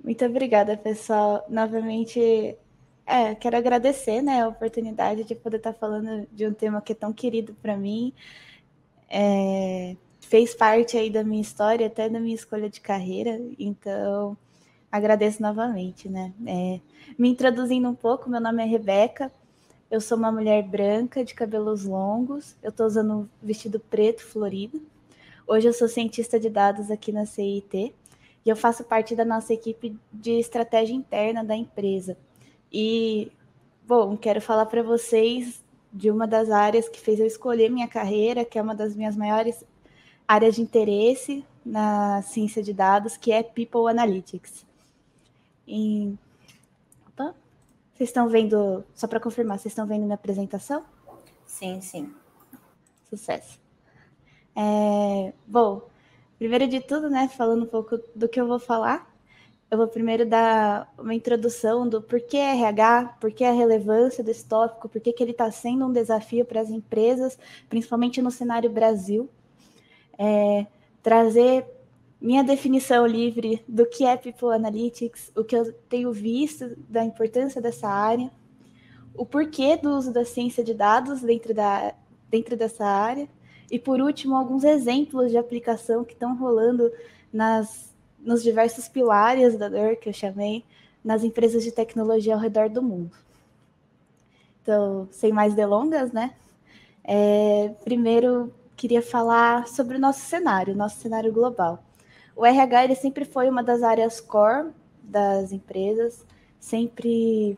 Muito obrigada, pessoal. Novamente, quero agradecer, né, a oportunidade de poder estar falando de um tema que é tão querido para mim. Fez parte aí da minha história, até da minha escolha de carreira, então agradeço novamente, né. Me introduzindo um pouco, meu nome é Rebeca, eu sou uma mulher branca, de cabelos longos, eu estou usando um vestido preto florido. Hoje eu sou cientista de dados aqui na CIT e eu faço parte da nossa equipe de estratégia interna da empresa. E, bom, quero falar para vocês de uma das áreas que fez eu escolher minha carreira, que é uma das minhas maiores áreas de interesse na ciência de dados, que é People Analytics. E, opa, vocês estão vendo, só para confirmar, vocês estão vendo minha apresentação? Sim, sim. Sucesso. Bom, primeiro de tudo, né, falando um pouco do que eu vou falar, eu vou primeiro dar uma introdução do porquê RH, porquê a relevância desse tópico, porquê que ele está sendo um desafio para as empresas, principalmente no cenário Brasil. Trazer minha definição livre do que é People Analytics, o que eu tenho visto da importância dessa área, o porquê do uso da ciência de dados dentro dessa área, e por último, alguns exemplos de aplicação que estão rolando nos diversos pilares da dor que eu chamei, nas empresas de tecnologia ao redor do mundo. Então, sem mais delongas, né? Primeiro, queria falar sobre o nosso cenário global. O RH ele sempre foi uma das áreas core das empresas, sempre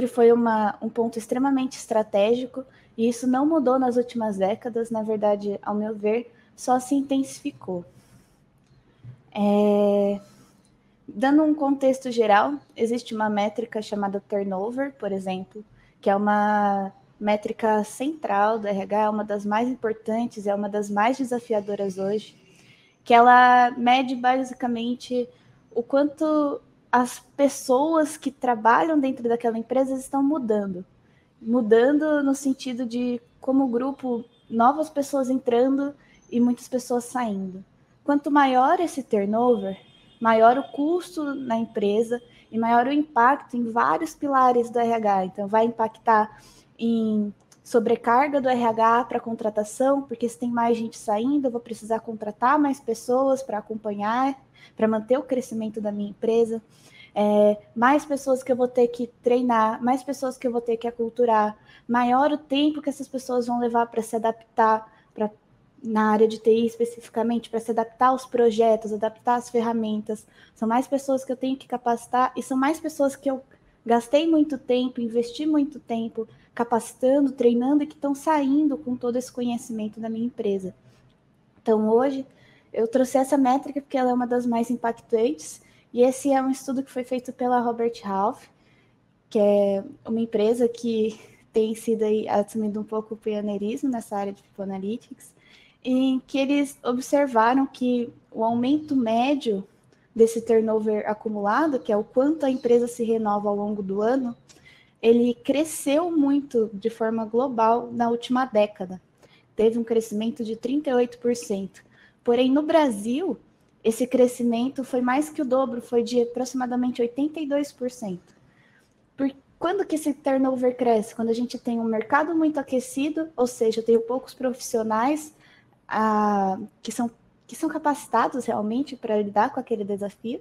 foi um ponto extremamente estratégico, e isso não mudou nas últimas décadas, na verdade, ao meu ver, só se intensificou. Dando um contexto geral, existe uma métrica chamada turnover, por exemplo, que é uma métrica central do RH, é uma das mais importantes, é uma das mais desafiadoras hoje, que ela mede basicamente o quanto as pessoas que trabalham dentro daquela empresa estão mudando no sentido de, como grupo, novas pessoas entrando e muitas pessoas saindo. Quanto maior esse turnover, maior o custo na empresa e maior o impacto em vários pilares do RH. Então, vai impactar em sobrecarga do RH para contratação, porque se tem mais gente saindo, eu vou precisar contratar mais pessoas para acompanhar, para manter o crescimento da minha empresa. Mais pessoas que eu vou ter que treinar, mais pessoas que eu vou ter que aculturar, maior o tempo que essas pessoas vão levar para se adaptar, na área de TI especificamente, para se adaptar aos projetos, adaptar as ferramentas. São mais pessoas que eu tenho que capacitar e são mais pessoas que eu gastei muito tempo, investi muito tempo capacitando, treinando e que estão saindo com todo esse conhecimento da minha empresa. Então, hoje, eu trouxe essa métrica porque ela é uma das mais impactantes, e esse é um estudo que foi feito pela Robert Half, que é uma empresa que tem sido aí assumindo um pouco o pioneirismo nessa área de People Analytics, em que eles observaram que o aumento médio desse turnover acumulado, que é o quanto a empresa se renova ao longo do ano, ele cresceu muito de forma global na última década. Teve um crescimento de 38%. Porém, no Brasil, esse crescimento foi mais que o dobro, foi de aproximadamente 82%. Quando que esse turnover cresce? Quando a gente tem um mercado muito aquecido, ou seja, eu tenho poucos profissionais que, que são capacitados realmente para lidar com aquele desafio,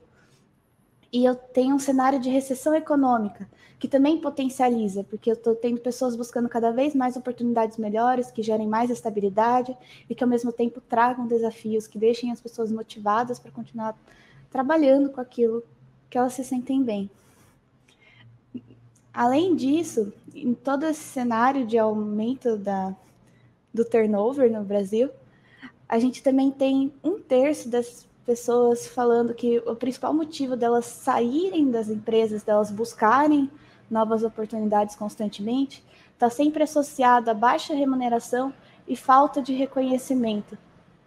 e eu tenho um cenário de recessão econômica, que também potencializa, porque eu estou tendo pessoas buscando cada vez mais oportunidades melhores, que gerem mais estabilidade e que, ao mesmo tempo, tragam desafios, que deixem as pessoas motivadas para continuar trabalhando com aquilo que elas se sentem bem. Além disso, em todo esse cenário de aumento do turnover no Brasil, a gente também tem um terço das pessoas falando que o principal motivo delas saírem das empresas, delas buscarem novas oportunidades constantemente, está sempre associado a baixa remuneração e falta de reconhecimento,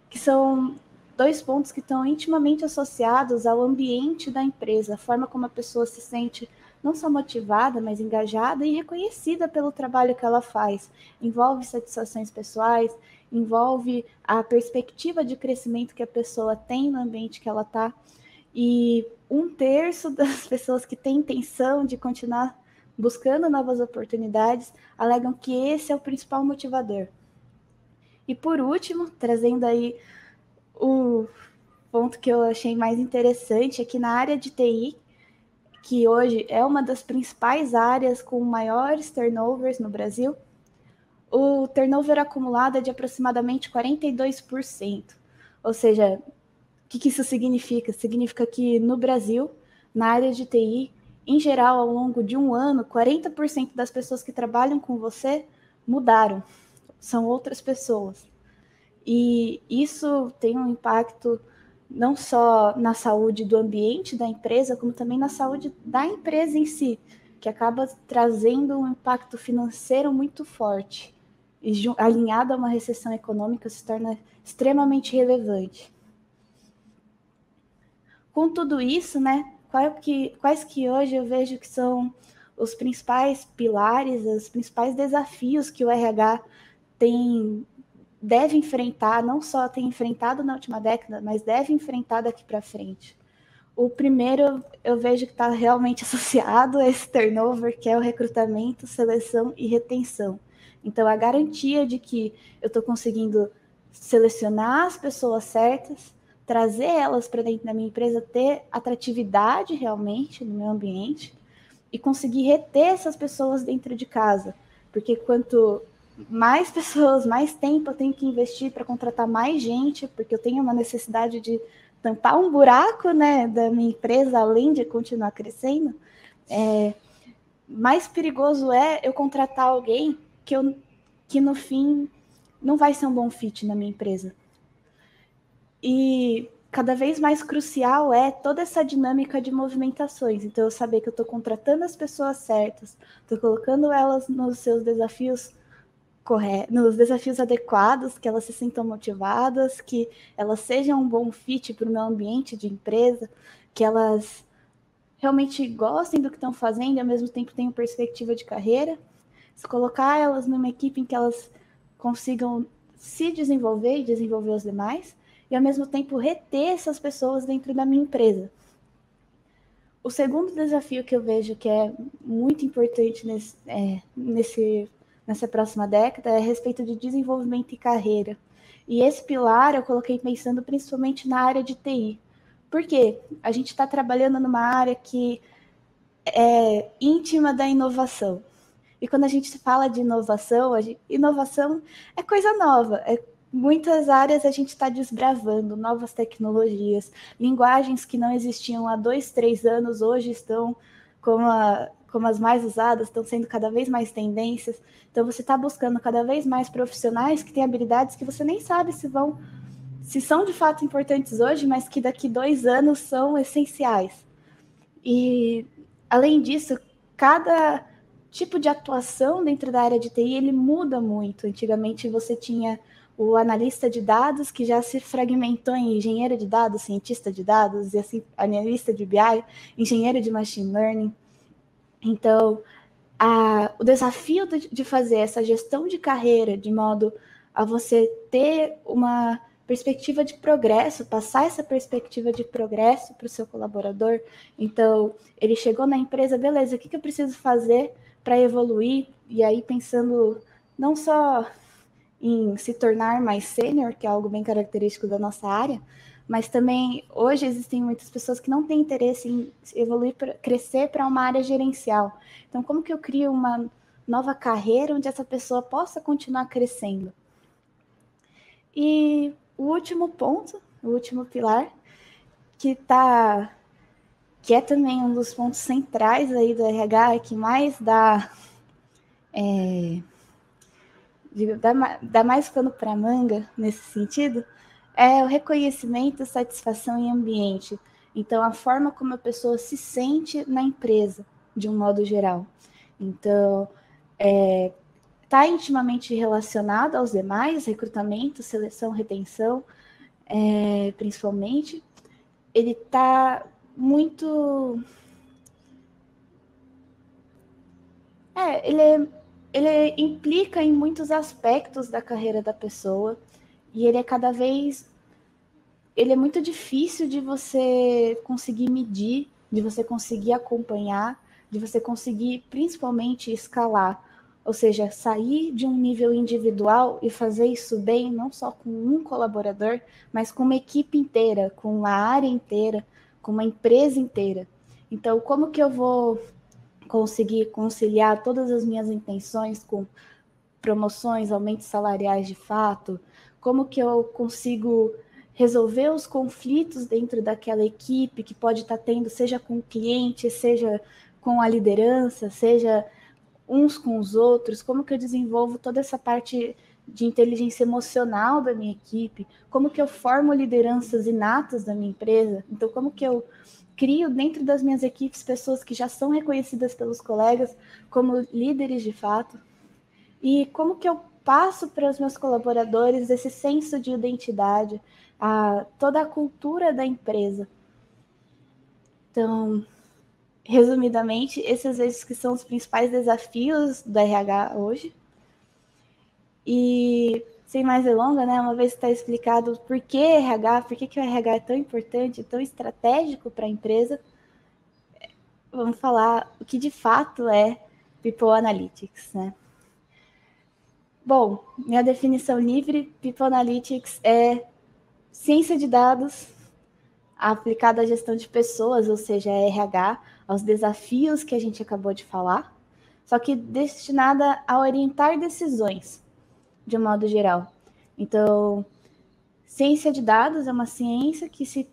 que são dois pontos que estão intimamente associados ao ambiente da empresa, a forma como a pessoa se sente não só motivada, mas engajada e reconhecida pelo trabalho que ela faz. Envolve satisfações pessoais, envolve a perspectiva de crescimento que a pessoa tem no ambiente que ela está. E 1/3 das pessoas que têm intenção de continuar buscando novas oportunidades alegam que esse é o principal motivador. E por último, trazendo aí o ponto que eu achei mais interessante, é que na área de TI, que hoje é uma das principais áreas com maiores turnovers no Brasil, o turnover acumulado é de aproximadamente 42%. Ou seja, o que isso significa? Significa que no Brasil, na área de TI, em geral, ao longo de um ano, 40% das pessoas que trabalham com você mudaram, são outras pessoas. E isso tem um impacto não só na saúde do ambiente da empresa, como também na saúde da empresa em si, que acaba trazendo um impacto financeiro muito forte. E alinhado a uma recessão econômica, se torna extremamente relevante. Com tudo isso, né, quais que hoje eu vejo que são os principais pilares, os principais desafios que o RH deve enfrentar, não só tem enfrentado na última década, mas deve enfrentar daqui para frente. O primeiro eu vejo que está realmente associado a esse turnover, que é o recrutamento, seleção e retenção. Então, a garantia de que eu estou conseguindo selecionar as pessoas certas, trazer elas para dentro da minha empresa, ter atratividade realmente no meu ambiente e conseguir reter essas pessoas dentro de casa. Porque quanto mais pessoas, mais tempo eu tenho que investir para contratar mais gente, porque eu tenho uma necessidade de tampar um buraco, né, da minha empresa, além de continuar crescendo, mais perigoso é eu contratar alguém que no fim não vai ser um bom fit na minha empresa. E cada vez mais crucial é toda essa dinâmica de movimentações. Então, eu saber que eu estou contratando as pessoas certas, estou colocando elas nos seus desafios nos desafios adequados, que elas se sintam motivadas, que elas sejam um bom fit para o meu ambiente de empresa, que elas realmente gostem do que estão fazendo e ao mesmo tempo tenham perspectiva de carreira. Se colocar elas numa equipe em que elas consigam se desenvolver e desenvolver os demais, e ao mesmo tempo reter essas pessoas dentro da minha empresa. O segundo desafio que eu vejo que é muito importante nessa próxima década é a respeito de desenvolvimento e carreira. E esse pilar eu coloquei pensando principalmente na área de TI. Por quê? A gente está trabalhando numa área que é íntima da inovação. E quando a gente fala de inovação, inovação é coisa nova. Muitas áreas a gente está desbravando, novas tecnologias, linguagens que não existiam há 2, 3 anos, hoje estão como as mais usadas, estão sendo cada vez mais tendências. Então você está buscando cada vez mais profissionais que têm habilidades que você nem sabe se são de fato importantes hoje, mas que daqui 2 anos são essenciais. E além disso, cada tipo de atuação dentro da área de TI, ele muda muito. Antigamente você tinha o analista de dados, que já se fragmentou em engenheiro de dados, cientista de dados, e assim, analista de BI, engenheiro de machine learning. Então, o desafio de fazer essa gestão de carreira, de modo a você ter uma perspectiva de progresso, passar essa perspectiva de progresso para o seu colaborador. Então, ele chegou na empresa, beleza, o que eu preciso fazer para evoluir? E aí, pensando não só em se tornar mais sênior, que é algo bem característico da nossa área, mas também hoje existem muitas pessoas que não têm interesse em evoluir, crescer para uma área gerencial. Então, como que eu crio uma nova carreira onde essa pessoa possa continuar crescendo? E o último ponto, o último pilar, que é também um dos pontos centrais aí do RH, que mais dá mais pano para manga nesse sentido, é o reconhecimento, satisfação e ambiente. Então, a forma como a pessoa se sente na empresa, de um modo geral. Então, está intimamente relacionado aos demais, recrutamento, seleção, retenção, principalmente. Ele está muito... ele implica em muitos aspectos da carreira da pessoa e ele é cada vez ele é muito difícil de você conseguir medir, de você conseguir acompanhar, de você conseguir principalmente escalar. Ou seja, sair de um nível individual e fazer isso bem, não só com um colaborador, mas com uma equipe inteira, com uma área inteira, com uma empresa inteira. Então, como que eu vou conseguir conciliar todas as minhas intenções com promoções, aumentos salariais de fato? Como que eu consigo resolver os conflitos dentro daquela equipe que pode estar tendo, seja com o cliente, seja com a liderança, seja uns com os outros? Como que eu desenvolvo toda essa parte de inteligência emocional da minha equipe? Como que eu formo lideranças inatas da minha empresa? Então, como que eu crio dentro das minhas equipes pessoas que já são reconhecidas pelos colegas como líderes de fato? E como que eu passo para os meus colaboradores esse senso de identidade, toda a cultura da empresa? Então, resumidamente, esses que são os principais desafios do RH hoje. E, sem mais delongas, né, uma vez que está explicado por que RH, por que o RH é tão importante, tão estratégico para a empresa, vamos falar o que de fato é People Analytics, né? Bom, minha definição livre, People Analytics é ciência de dados aplicada à gestão de pessoas, ou seja, RH, aos desafios que a gente acabou de falar, só que destinada a orientar decisões, de um modo geral. Então, ciência de dados é uma ciência que se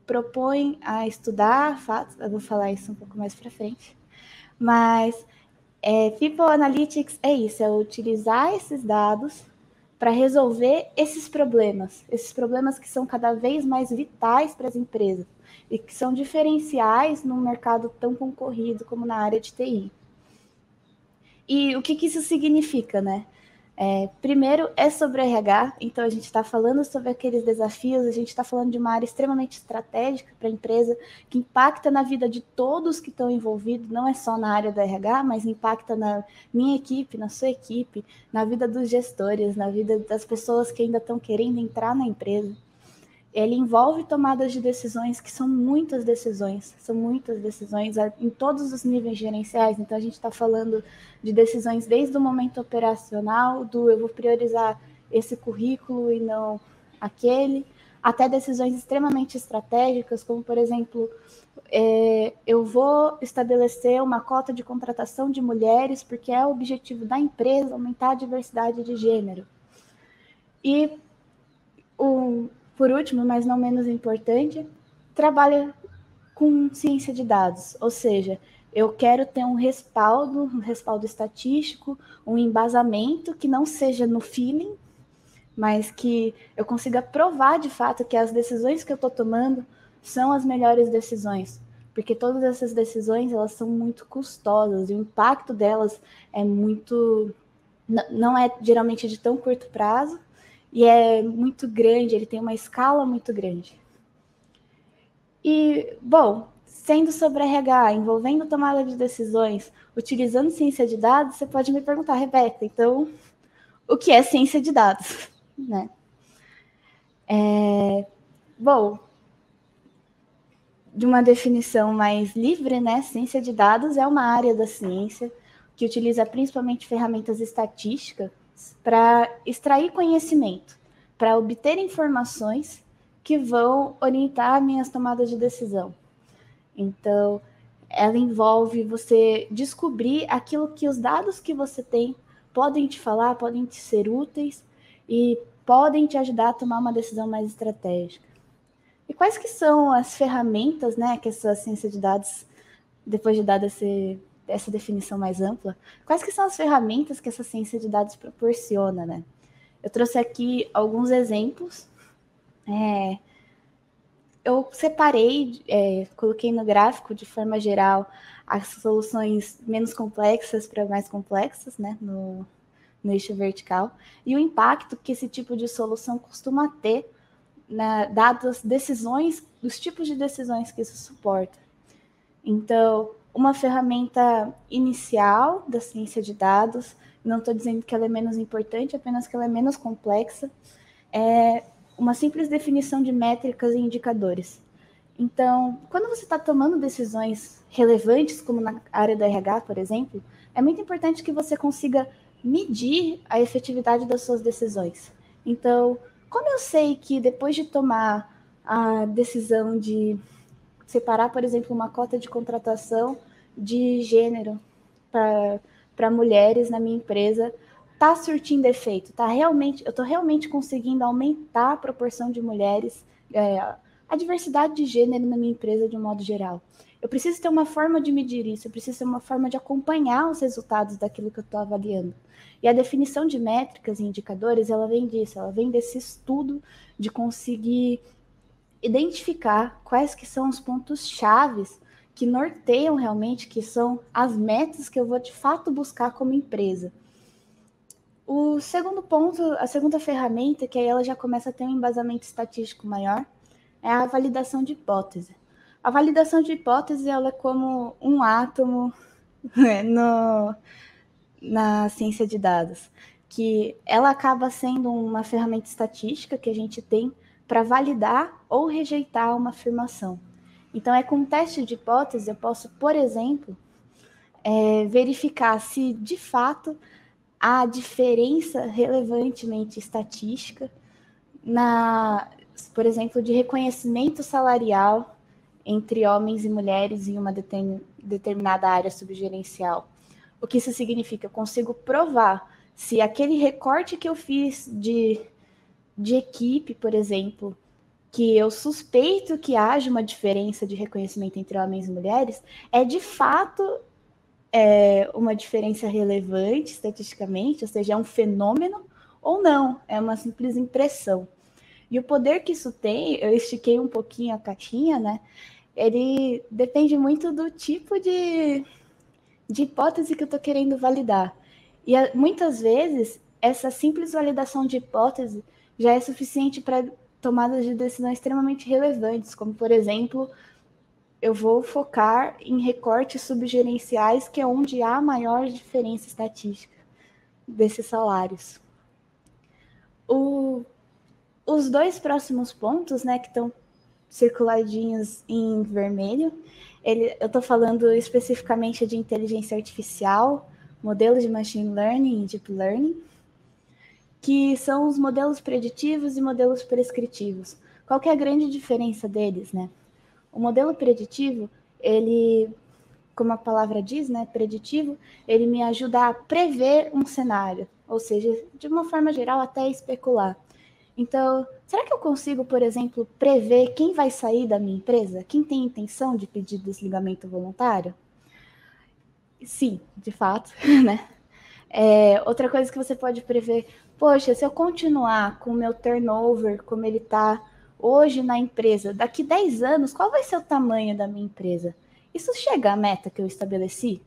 propõe a estudar fatos, eu vou falar isso um pouco mais para frente, mas People Analytics é isso, é utilizar esses dados para resolver esses problemas que são cada vez mais vitais para as empresas e que são diferenciais num mercado tão concorrido como na área de TI. E o que isso significa, né? Primeiro, é sobre RH, então a gente está falando sobre aqueles desafios, a gente está falando de uma área extremamente estratégica para a empresa, que impacta na vida de todos que estão envolvidos, não é só na área do RH, mas impacta na minha equipe, na sua equipe, na vida dos gestores, na vida das pessoas que ainda estão querendo entrar na empresa. Ele envolve tomadas de decisões que são muitas decisões em todos os níveis gerenciais. Então, a gente está falando de decisões desde o momento operacional, do eu vou priorizar esse currículo e não aquele, até decisões extremamente estratégicas, como, por exemplo, eu vou estabelecer uma cota de contratação de mulheres porque é o objetivo da empresa aumentar a diversidade de gênero. E por último, mas não menos importante, trabalha com ciência de dados, ou seja, eu quero ter um respaldo estatístico, um embasamento que não seja no feeling, mas que eu consiga provar de fato que as decisões que eu estou tomando são as melhores decisões, porque todas essas decisões elas são muito custosas e o impacto delas é muito, não é geralmente de tão curto prazo, e é muito grande, ele tem uma escala muito grande. E, bom, sendo sobre RH, envolvendo tomada de decisões, utilizando ciência de dados, você pode me perguntar, Rebeca, então, o que é ciência de dados? Né? Bom, de uma definição mais livre, né? Ciência de dados é uma área da ciência que utiliza principalmente ferramentas estatísticas para extrair conhecimento, para obter informações que vão orientar minhas tomadas de decisão. Então, ela envolve você descobrir aquilo que os dados que você tem podem te falar, podem te ser úteis e podem te ajudar a tomar uma decisão mais estratégica. E quais que são as ferramentas, né, que essa ciência de dados, depois de dada essa definição mais ampla, quais que são as ferramentas que essa ciência de dados proporciona, né? Eu trouxe aqui alguns exemplos. Eu separei, coloquei no gráfico, de forma geral, as soluções menos complexas para mais complexas, né, no eixo vertical, e o impacto que esse tipo de solução costuma ter, dadas decisões, os tipos de decisões que isso suporta. Então, uma ferramenta inicial da ciência de dados, não estou dizendo que ela é menos importante, apenas que ela é menos complexa, é uma simples definição de métricas e indicadores. Então, quando você está tomando decisões relevantes, como na área do RH, por exemplo, é muito importante que você consiga medir a efetividade das suas decisões. Então, como eu sei que depois de tomar a decisão de separar, por exemplo, uma cota de contratação de gênero para mulheres na minha empresa, está surtindo efeito, eu estou realmente conseguindo aumentar a proporção de mulheres, a diversidade de gênero na minha empresa de um modo geral. Eu preciso ter uma forma de medir isso, eu preciso ter uma forma de acompanhar os resultados daquilo que eu estou avaliando. E a definição de métricas e indicadores, ela vem disso, ela vem desse estudo de conseguir identificar quais que são os pontos chaves que norteiam realmente, que são as metas que eu vou de fato buscar como empresa. O segundo ponto, a segunda ferramenta, que aí ela já começa a ter um embasamento estatístico maior, é a validação de hipótese. A validação de hipótese ela é como um átomo na ciência de dados, que ela acaba sendo uma ferramenta estatística que a gente tem para validar ou rejeitar uma afirmação. Então, com um teste de hipótese, eu posso, por exemplo, verificar se, de fato, há diferença relevantemente estatística por exemplo, de reconhecimento salarial entre homens e mulheres em uma determinada área subgerencial. O que isso significa? Eu consigo provar se aquele recorte que eu fiz de equipe, por exemplo, que eu suspeito que haja uma diferença de reconhecimento entre homens e mulheres, é de fato uma diferença relevante estatisticamente, ou seja, é um fenômeno, ou não, é uma simples impressão. E o poder que isso tem, eu estiquei um pouquinho a caixinha, né? Ele depende muito do tipo de hipótese que eu estou querendo validar. E muitas vezes, essa simples validação de hipótese já é suficiente para tomadas de decisão extremamente relevantes, como, por exemplo, eu vou focar em recortes subgerenciais, que é onde há maior diferença estatística desses salários. Os dois próximos pontos, né, que estão circuladinhos em vermelho, eu estou falando especificamente de inteligência artificial, modelos de machine learning e deep learning, que são os modelos preditivos e modelos prescritivos. Qual que é a grande diferença deles, né? O modelo preditivo, ele, como a palavra diz, né, preditivo, ele me ajuda a prever um cenário, ou seja, de uma forma geral, até especular. Então, será que eu consigo, por exemplo, prever quem vai sair da minha empresa? Quem tem intenção de pedir desligamento voluntário? Sim, de fato, né? Outra coisa que você pode prever, poxa, se eu continuar com o meu turnover como ele está hoje na empresa, daqui 10 anos, qual vai ser o tamanho da minha empresa? Isso chega à meta que eu estabeleci?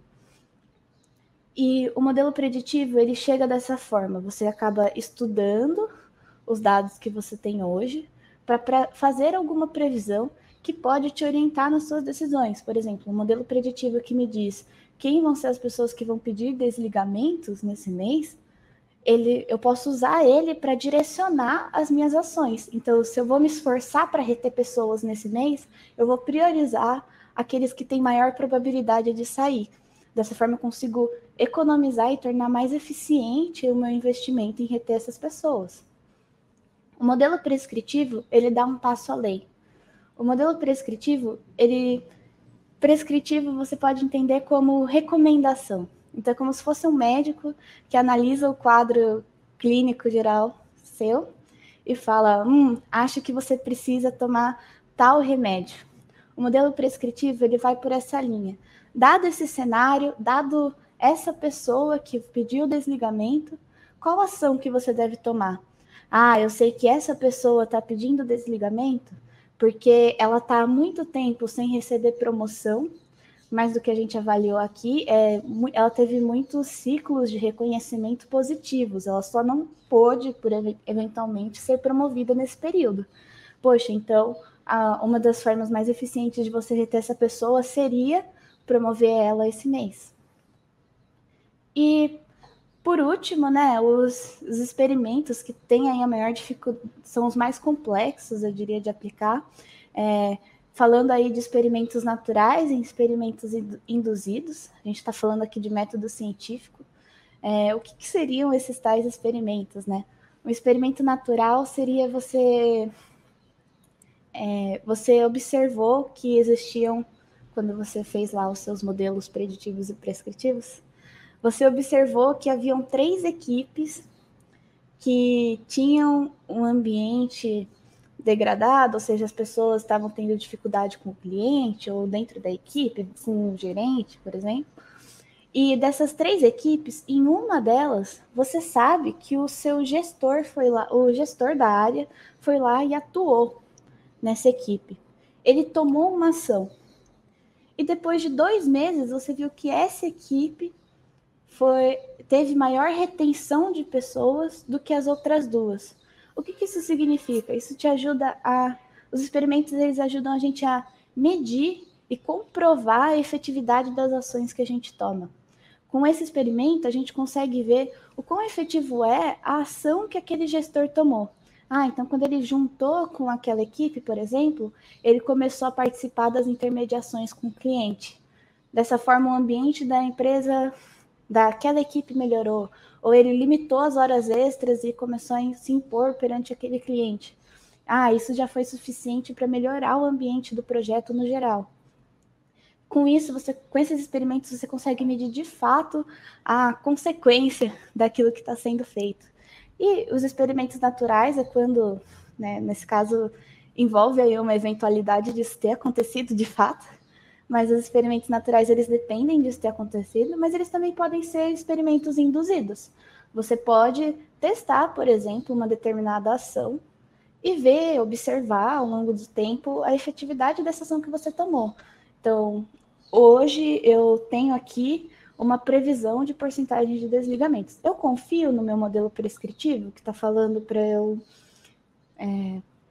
E o modelo preditivo, ele chega dessa forma, você acaba estudando os dados que você tem hoje para fazer alguma previsão que pode te orientar nas suas decisões. Por exemplo, um modelo preditivo que me diz quem vão ser as pessoas que vão pedir desligamentos nesse mês, eu posso usar ele para direcionar as minhas ações. Então, se eu vou me esforçar para reter pessoas nesse mês, eu vou priorizar aqueles que têm maior probabilidade de sair. Dessa forma, eu consigo economizar e tornar mais eficiente o meu investimento em reter essas pessoas. O modelo prescritivo, ele dá um passo além. O modelo prescritivo, prescritivo você pode entender como recomendação. Então, é como se fosse um médico que analisa o quadro clínico geral seu e fala, acho que você precisa tomar tal remédio. O modelo prescritivo, ele vai por essa linha. Dado esse cenário, dado essa pessoa que pediu o desligamento, qual ação que você deve tomar? Eu sei que essa pessoa está pedindo desligamento porque ela está há muito tempo sem receber promoção, mas do que a gente avaliou aqui, ela teve muitos ciclos de reconhecimento positivos, ela só não pôde, eventualmente, ser promovida nesse período. Poxa, então, uma das formas mais eficientes de você reter essa pessoa seria promover ela esse mês. E Por último, né, os experimentos que têm aí a maior dificuldade, são os mais complexos, eu diria, de aplicar. Falando aí de experimentos naturais e experimentos induzidos, a gente está falando aqui de método científico. O que seriam esses tais experimentos, né? Um experimento natural seria você observou que existiam, quando você fez lá os seus modelos preditivos e prescritivos, você observou que haviam 3 equipes que tinham um ambiente degradado, ou seja, as pessoas estavam tendo dificuldade com o cliente ou dentro da equipe, com o gerente, por exemplo. E dessas 3 equipes, em uma delas, você sabe que o seu gestor foi lá, o gestor da área foi lá e atuou nessa equipe. Ele tomou uma ação. E depois de 2 meses, você viu que essa equipe teve maior retenção de pessoas do que as outras 2. O que isso significa? Isso te ajuda os experimentos, eles ajudam a gente a medir e comprovar a efetividade das ações que a gente toma. Com esse experimento, a gente consegue ver o quão efetivo é a ação que aquele gestor tomou. Então quando ele juntou com aquela equipe, por exemplo, ele começou a participar das intermediações com o cliente. Dessa forma, o ambiente da empresa, daquela equipe melhorou, ou ele limitou as horas extras e começou a se impor perante aquele cliente. Isso já foi suficiente para melhorar o ambiente do projeto no geral. Com isso, com esses experimentos, você consegue medir de fato a consequência daquilo que está sendo feito. E os experimentos naturais é quando, né, nesse caso, envolve aí uma eventualidade disso ter acontecido de fato, mas os experimentos naturais, eles dependem disso ter acontecido, mas eles também podem ser experimentos induzidos. Você pode testar, por exemplo, uma determinada ação e ver, observar ao longo do tempo a efetividade dessa ação que você tomou. Então, hoje eu tenho aqui uma previsão de porcentagem de desligamentos. Eu confio no meu modelo prescritivo, que está falando para eu,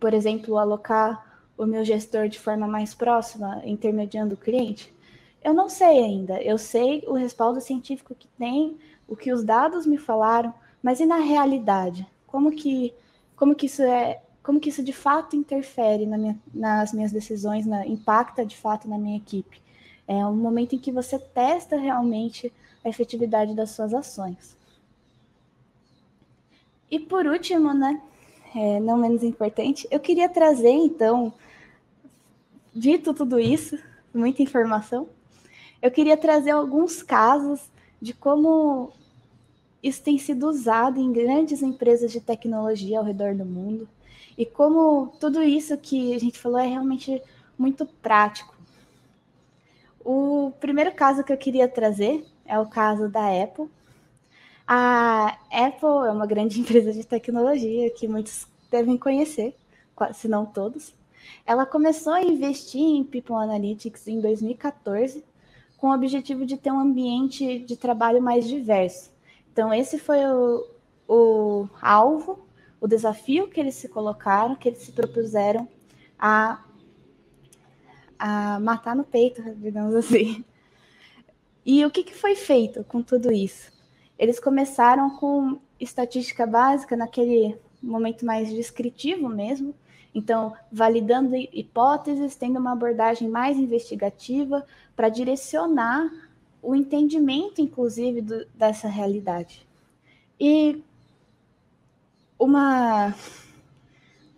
por exemplo, alocar o meu gestor de forma mais próxima, intermediando o cliente? Eu não sei ainda. Eu sei o respaldo científico que tem, o que os dados me falaram, mas e na realidade? Como que isso de fato interfere nas minhas decisões, impacta de fato na minha equipe? É um momento em que você testa realmente a efetividade das suas ações. E por último, né, não menos importante, eu queria trazer, então, dito tudo isso, muita informação, eu queria trazer alguns casos de como isso tem sido usado em grandes empresas de tecnologia ao redor do mundo e como tudo isso que a gente falou é realmente muito prático. O primeiro caso que eu queria trazer é o caso da Apple. A Apple é uma grande empresa de tecnologia que muitos devem conhecer, se não todos. Ela começou a investir em People Analytics em 2014, com o objetivo de ter um ambiente de trabalho mais diverso. Então, esse foi o alvo, o desafio que eles se colocaram, que eles se propuseram a matar no peito, digamos assim. E o que foi feito com tudo isso? Eles começaram com estatística básica, naquele momento mais descritivo mesmo, então, validando hipóteses, tendo uma abordagem mais investigativa para direcionar o entendimento, inclusive, dessa realidade. E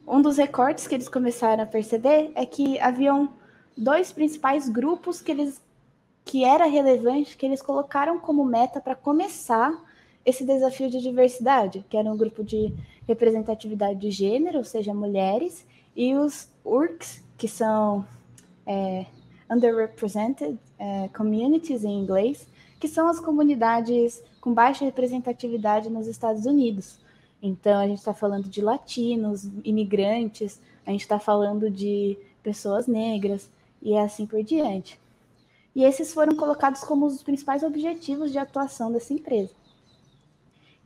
um dos recortes que eles começaram a perceber é que haviam 2 principais grupos que era relevante, que eles colocaram como meta para começar esse desafio de diversidade, que era um grupo de representatividade de gênero, ou seja, mulheres, e os URCs, que são Underrepresented Communities em inglês, que são as comunidades com baixa representatividade nos Estados Unidos. Então, a gente está falando de latinos, imigrantes, a gente está falando de pessoas negras, e assim por diante. E esses foram colocados como os principais objetivos de atuação dessa empresa.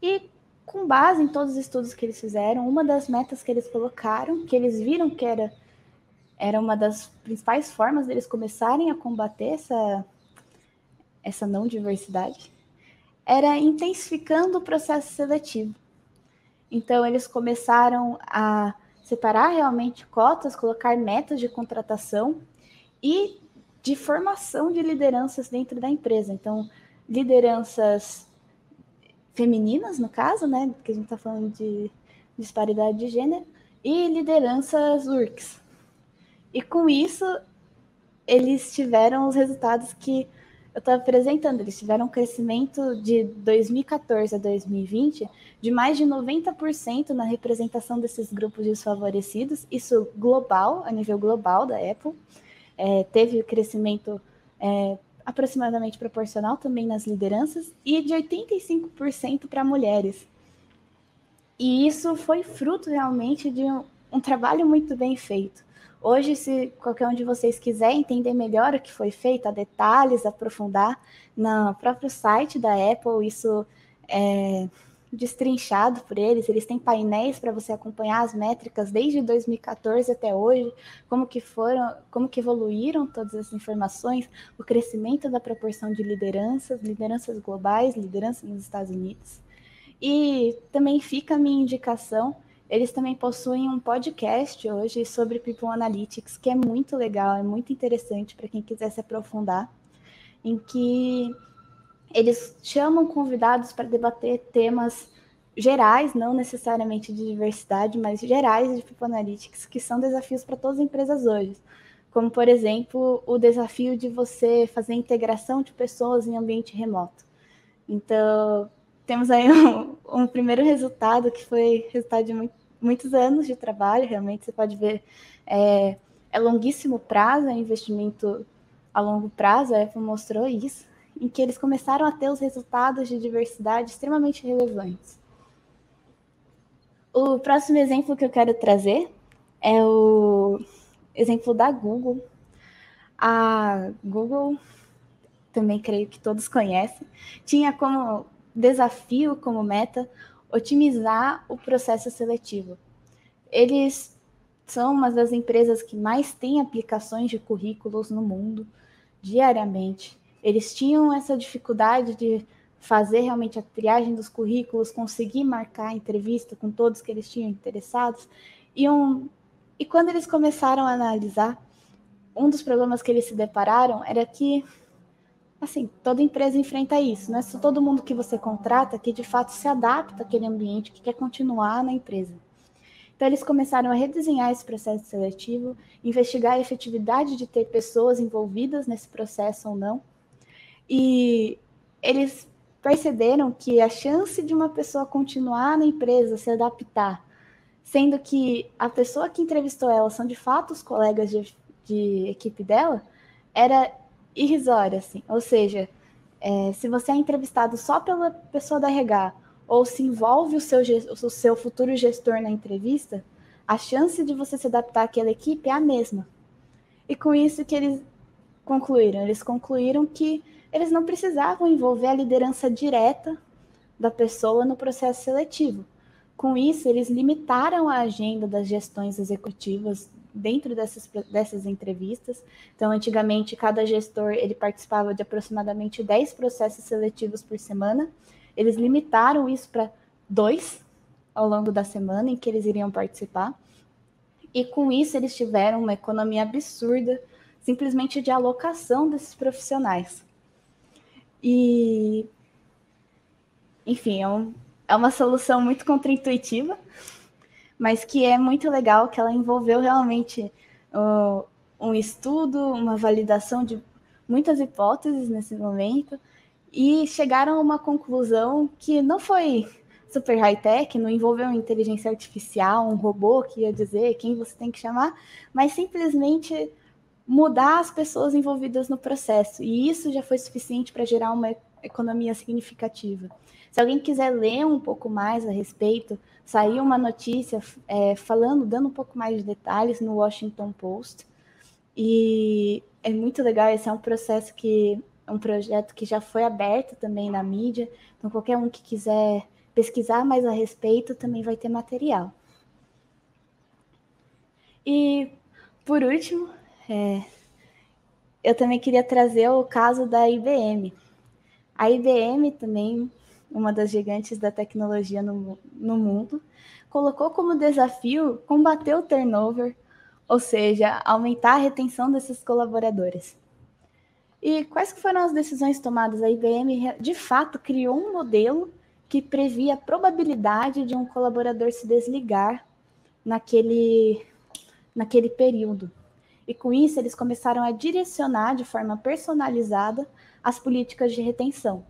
E com base em todos os estudos que eles fizeram, uma das metas que eles colocaram, que eles viram que era uma das principais formas deles começarem a combater essa não diversidade, era intensificando o processo seletivo. Então, eles começaram a separar realmente cotas, colocar metas de contratação e de formação de lideranças dentro da empresa. Então, lideranças femininas, no caso, né, porque a gente está falando de disparidade de gênero, e lideranças URCs. E com isso, eles tiveram os resultados que eu estou apresentando. Eles tiveram um crescimento de 2014 a 2020 de mais de 90% na representação desses grupos desfavorecidos, isso global, a nível global da Apple. Teve crescimento aproximadamente proporcional também nas lideranças e de 85% para mulheres. E isso foi fruto realmente de um trabalho muito bem feito. Hoje, se qualquer um de vocês quiser entender melhor o que foi feito, a detalhes, aprofundar, no próprio site da Apple, isso é destrinchado por eles. Eles têm painéis para você acompanhar as métricas desde 2014 até hoje, como que evoluíram todas as informações, o crescimento da proporção de lideranças globais, liderança nos Estados Unidos. E também fica a minha indicação, eles também possuem um podcast hoje sobre People Analytics, que é muito legal, é muito interessante para quem quiser se aprofundar, em que eles chamam convidados para debater temas gerais, não necessariamente de diversidade, mas gerais de People Analytics, que são desafios para todas as empresas hoje. Como, por exemplo, o desafio de você fazer integração de pessoas em ambiente remoto. Então, temos aí um primeiro resultado que foi resultado de muitos anos de trabalho, realmente você pode ver, é longuíssimo prazo, é investimento a longo prazo, a Apple mostrou isso, em que eles começaram a ter os resultados de diversidade extremamente relevantes. O próximo exemplo que eu quero trazer é o exemplo da Google. A Google, também creio que todos conhecem, tinha como desafio, como meta, otimizar o processo seletivo. Eles são uma das empresas que mais têm aplicações de currículos no mundo, diariamente. Eles tinham essa dificuldade de fazer realmente a triagem dos currículos, conseguir marcar a entrevista com todos que eles tinham interessados. E quando eles começaram a analisar, um dos problemas que eles se depararam era que, assim, toda empresa enfrenta isso, não é só todo mundo que você contrata que de fato se adapta àquele ambiente, que quer continuar na empresa. Então, eles começaram a redesenhar esse processo seletivo, investigar a efetividade de ter pessoas envolvidas nesse processo ou não. E eles perceberam que a chance de uma pessoa continuar na empresa, se adaptar, sendo que a pessoa que entrevistou ela são de fato os colegas de equipe dela, era irrisória, assim. Ou seja, se você é entrevistado só pela pessoa da RH ou se envolve o seu futuro gestor na entrevista, a chance de você se adaptar àquela equipe é a mesma. E com isso que eles concluíram? Eles concluíram que eles não precisavam envolver a liderança direta da pessoa no processo seletivo. Com isso, eles limitaram a agenda das gestões executivas dentro dessas entrevistas. Então, antigamente, cada gestor ele participava de aproximadamente 10 processos seletivos por semana. Eles limitaram isso para 2 ao longo da semana em que eles iriam participar. E com isso, eles tiveram uma economia absurda, simplesmente de alocação desses profissionais. E, enfim, é uma solução muito contraintuitiva, mas que é muito legal, que ela envolveu realmente um estudo, uma validação de muitas hipóteses nesse momento, e chegaram a uma conclusão que não foi super high-tech, não envolveu uma inteligência artificial, um robô que ia dizer quem você tem que chamar, mas simplesmente mudar as pessoas envolvidas no processo. E isso já foi suficiente para gerar uma economia significativa. Se alguém quiser ler um pouco mais a respeito, saiu uma notícia dando um pouco mais de detalhes no Washington Post. E é muito legal, esse é um projeto que já foi aberto também na mídia. Então, qualquer um que quiser pesquisar mais a respeito também vai ter material. E, por último, eu também queria trazer o caso da IBM. A IBM também, uma das gigantes da tecnologia no mundo, colocou como desafio combater o turnover, ou seja, aumentar a retenção desses colaboradores. E quais foram as decisões tomadas? A IBM, de fato, criou um modelo que previa a probabilidade de um colaborador se desligar naquele período. E com isso, eles começaram a direcionar de forma personalizada as políticas de retenção.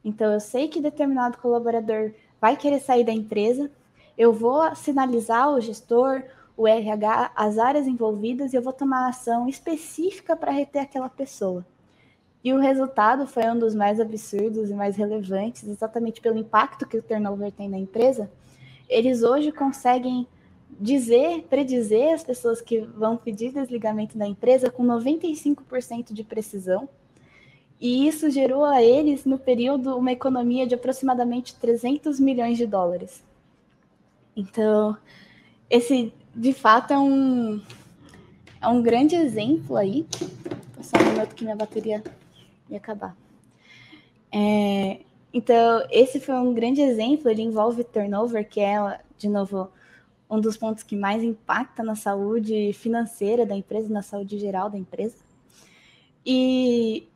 Então, eu sei que determinado colaborador vai querer sair da empresa, eu vou sinalizar o gestor, o RH, as áreas envolvidas, e eu vou tomar ação específica para reter aquela pessoa. E o resultado foi um dos mais absurdos e mais relevantes, exatamente pelo impacto que o turnover tem na empresa. Eles hoje conseguem predizer as pessoas que vão pedir desligamento da empresa com 95% de precisão. E isso gerou a eles, no período, uma economia de aproximadamente 300 milhões de dólares. Então, esse, de fato, é um grande exemplo aí. Só um minuto que minha bateria ia acabar. Então, esse foi um grande exemplo. Ele envolve turnover, que é, de novo, um dos pontos que mais impacta na saúde financeira da empresa, na saúde geral da empresa. E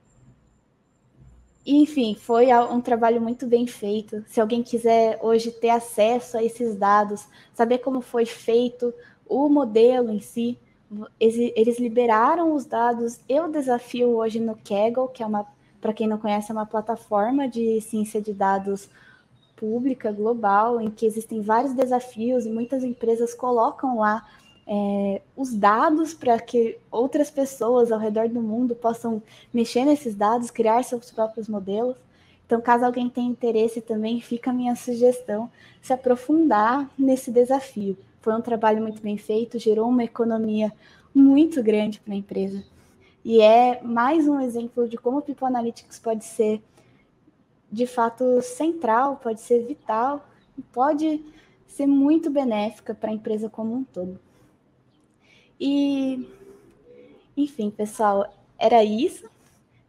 enfim, foi um trabalho muito bem feito. Se alguém quiser hoje ter acesso a esses dados, saber como foi feito o modelo em si, eles liberaram os dados. Eu desafio hoje no Kaggle, que é para quem não conhece, é uma plataforma de ciência de dados pública, global, em que existem vários desafios e muitas empresas colocam lá os dados para que outras pessoas ao redor do mundo possam mexer nesses dados, criar seus próprios modelos. Então, caso alguém tenha interesse também, fica a minha sugestão se aprofundar nesse desafio. Foi um trabalho muito bem feito, gerou uma economia muito grande para a empresa. E é mais um exemplo de como o People Analytics pode ser, de fato, central, pode ser vital, e pode ser muito benéfica para a empresa como um todo. E, enfim, pessoal, era isso.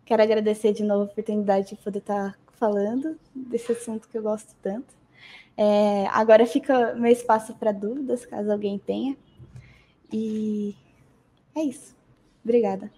Quero agradecer de novo a oportunidade de poder estar falando desse assunto que eu gosto tanto. Agora fica meu espaço para dúvidas, caso alguém tenha. E é isso. Obrigada.